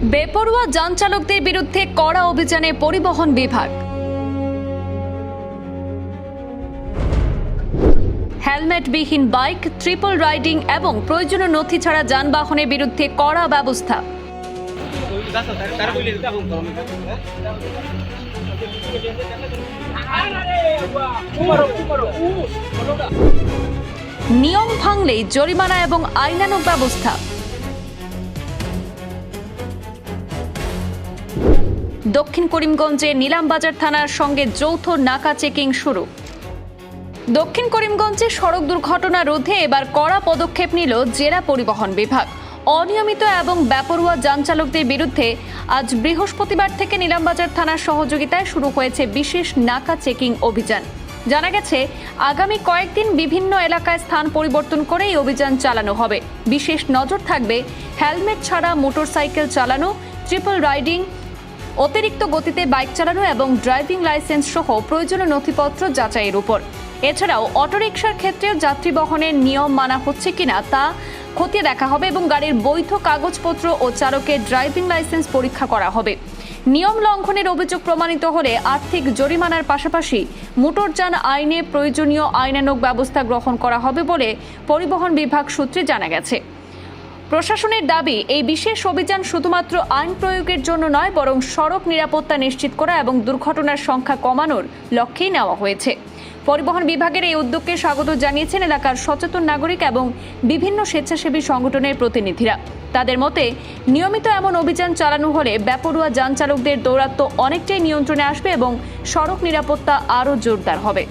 বেপরোয়া যান চালকদের বিরুদ্ধে কড়া অভিযানে পরিবহন বিভাগ। হেলমেটবিহীন বাইক, ট্রিপল রাইডিং এবং প্রয়োজনীয় নথি ছাড়া যানবাহনের বিরুদ্ধে কড়া ব্যবস্থা। নিয়ম ভাঙলেই জরিমানা এবং আইনানুগ ব্যবস্থা। দক্ষিণ করিমগঞ্জে নিলামবাজার থানার সঙ্গে যৌথ নাকা চেকিং শুরু। দক্ষিণ করিমগঞ্জে সড়ক দুর্ঘটনা রোধে এবার কড়া পদক্ষেপ নিল জেলা পরিবহন বিভাগ। অনিয়মিত এবং বেপরোয়া যান চালকদের বিরুদ্ধে আজ বৃহস্পতিবার থেকে নিলামবাজার থানার সহযোগিতায় শুরু হয়েছে বিশেষ নাকা চেকিং অভিযান। জানা গেছে, আগামী কয়েকদিন বিভিন্ন এলাকায় স্থান পরিবর্তন করে এই অভিযান চালানো হবে। বিশেষ নজর থাকবে হেলমেট ছাড়া মোটরসাইকেল চালানো, ট্রিপল রাইডিং, অতিরিক্ত গতিতে বাইক চালানো এবং ড্রাইভিং লাইসেন্স সহ প্রয়োজনীয় নথিপত্র যাচাইয়ের উপর। এছাড়াও অটোরিকশার ক্ষেত্রেও যাত্রী বহনের নিয়ম মানা হচ্ছে কিনা তা খতিয়ে দেখা হবে এবং গাড়ির বৈধ কাগজপত্র ও চালকের ড্রাইভিং লাইসেন্স পরীক্ষা করা হবে। নিয়ম লঙ্ঘনের অভিযোগ প্রমাণিত হলে আর্থিক জরিমানার পাশাপাশি মোটরযান আইনে প্রয়োজনীয় আইনানুগ ব্যবস্থা গ্রহণ করা হবে বলে পরিবহন বিভাগ সূত্রে জানা গেছে। প্রশাসনের দাবি, এই বিশেষ অভিযান শুধুমাত্র আইন প্রয়োগের জন্য নয়, বরং সড়ক নিরাপত্তা নিশ্চিত করা এবং দুর্ঘটনার সংখ্যা কমানোর লক্ষ্যেই নেওয়া হয়েছে। পরিবহন বিভাগের এই উদ্যোগকে স্বাগত জানিয়েছেন এলাকার সচেতন নাগরিক এবং বিভিন্ন স্বেচ্ছাসেবী সংগঠনের প্রতিনিধিরা। তাদের মতে, নিয়মিত এমন অভিযান চালানো হলে বেপরোয়া যান চালকদের দৌরাত্ম্য অনেকটাই নিয়ন্ত্রণে আসবে এবং সড়ক নিরাপত্তা আরও জোরদার হবে।